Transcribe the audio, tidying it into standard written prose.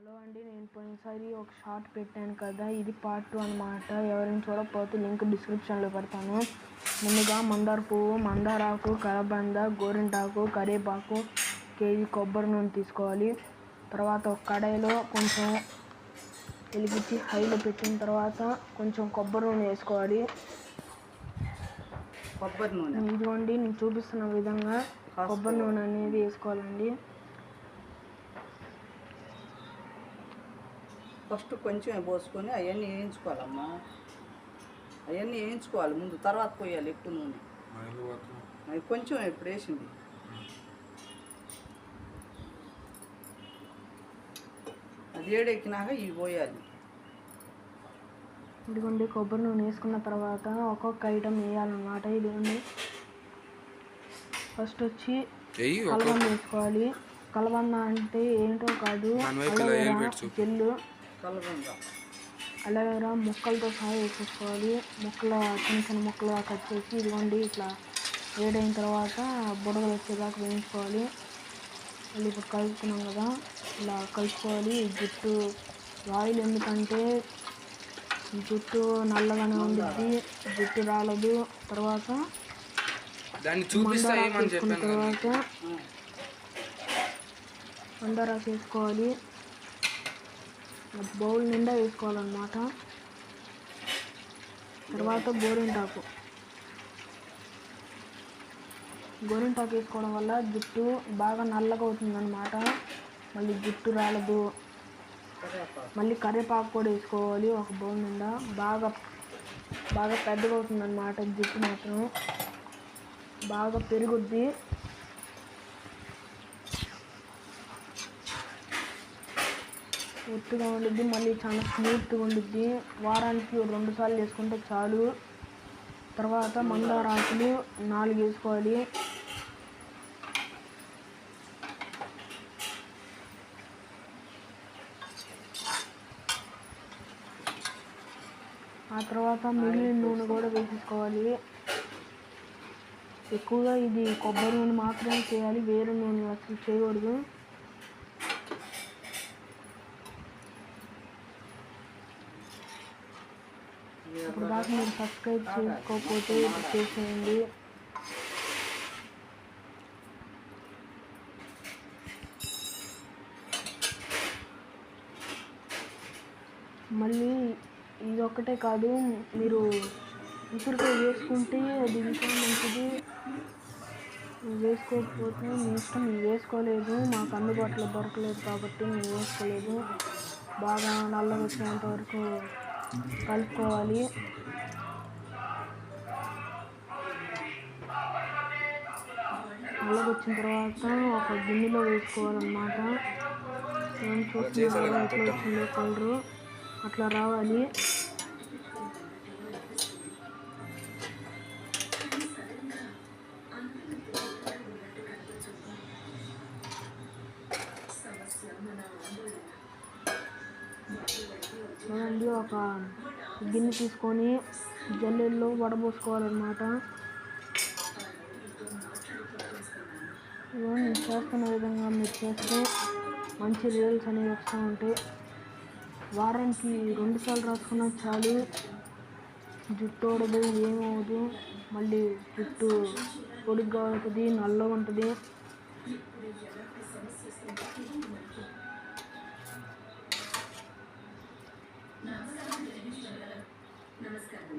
Hello అండి, నేను పోయినసారి ఒక షార్ట్ పెట్టాను కదా, ఇది పార్ట్ 2 అనమాట. ఎవరైనా చూడకపోతే లింక్ డిస్క్రిప్షన్లో పెడతాను. ముందుగా మందార పువ్వు, మందారాకు, కలబంద, గోరింటాకు, కరివేపాకు, కేజీ కొబ్బరి నూనె తీసుకోవాలి. తర్వాత ఒక కడాయిలో కొంచెం వెలిగించి హైలో పెట్టిన తర్వాత కొంచెం కొబ్బరి నూనె వేసుకోవాలి. కొబ్బరి నూనె ఇదిగోండి, నేను చూపిస్తున్న విధంగా కొబ్బరి నూనె అనేది వేసుకోవాలండి. ఫస్ట్ కొంచెం పోసుకొని అవన్నీ వేయించుకోవాలమ్మా. అవన్నీ వేయించుకోవాలి ముందు, తర్వాత పోయాలి ఎక్కువ నూనె. అది కొంచెం ఇప్పుడు వేసింది. అది ఏడెక్కినాక ఇవి పోయాలి. ఇదిగోండి, కొబ్బరి నూనె వేసుకున్న తర్వాత ఒక్కొక్క ఐటమ్ వేయాలన్నమాట. ఇదిగోండి, ఫస్ట్ వచ్చి కలబంద వేసుకోవాలి. కలబంద అంటే ఏంటో కాదు, అలోవెరా జెల్లు. అలోవెరా ముక్కలతో సహా వేసేసుకోవాలి. ముక్కలు చిన్న చిన్న ముక్కలుగా కట్ చేసి ఇదిగోండి ఇట్లా వేడైన తర్వాత బుడగలు వచ్చేదాకా వేయించుకోవాలి. మళ్ళీ ఇప్పుడు కలుపుకున్నాం కదా, ఇలా కలుపుకోవాలి. జుట్టు ఆయిల్ ఎందుకంటే జుట్టు నల్లగానే ఉండిద్ది, జుట్టు రాలదు. తర్వాత మందారాకు వేసుకున్న తర్వాత మందారాకు వేసుకోవాలి. బౌల్ నిండా వేసుకోవాలన్నమాట. తర్వాత గోరింటాకు వేసుకోవడం వల్ల జుట్టు బాగా నల్లగా అవుతుందన్నమాట. మళ్ళీ జుట్టు రాలదు. మళ్ళీ కరివేపాకు కూడా వేసుకోవాలి ఒక బౌల్ నిండా. బాగా పెద్దగా అవుతుందన్నమాట జుట్టు, మాత్రం బాగా పెరుగుద్ది. ఒత్తుగా ఉండిద్ది, మళ్ళీ చాలా స్మూత్గా ఉండిద్ది. వారానికి 2 సార్లు వేసుకుంటే చాలు. తర్వాత మందార ఆకులు 4 వేసుకోవాలి. ఆ తర్వాత మిగిలిన నూనె కూడా వేసేసుకోవాలి. ఎక్కువగా ఇది కొబ్బరి నూనె మాత్రమే చేయాలి, వేరే నూనె అసలు చేయకూడదు. ఇప్పుడు దాకా మీరు సబ్స్క్రైబ్ చేసుకోకపోతే చేసేయండి. మళ్ళీ ఇది ఒక్కటే కాదు, మీరు ఉసిరికాయ వేసుకుంటే అది ఇంకా మంచిది. వేసుకోకపోతే మీ ఇష్టం. మేము వేసుకోలేదు, మాకు అందుబాటులో దొరకలేదు కాబట్టి మేము వేసుకోలేదు. బాగా నల్లగా వచ్చేంత వరకు కలుపుకోవాలి. నల్లగా వచ్చిన తర్వాత ఒక గిన్నెలో వేసుకోవాలన్నమాట. ఏం చూస్తున్నారు ఎట్లా వచ్చిందో కలరు, అట్లా రావాలి. చూడండి, ఒక గిన్నె తీసుకొని జల్లెల్లో వడబోసుకోవాలన్నమాట. నేను చేస్తున్న విధంగా మీరు చేస్తే మంచి రిజల్ట్స్ అనేవి వస్తూ ఉంటాయి. వారానికి 2 సార్లు రాసుకున్నా చాలు. జుట్టు ఊడదు, ఏమవుదు. మళ్ళీ జుట్టు పొడిగ్గా ఉంటుంది, నల్లగా ఉంటుంది. నమస్కారం.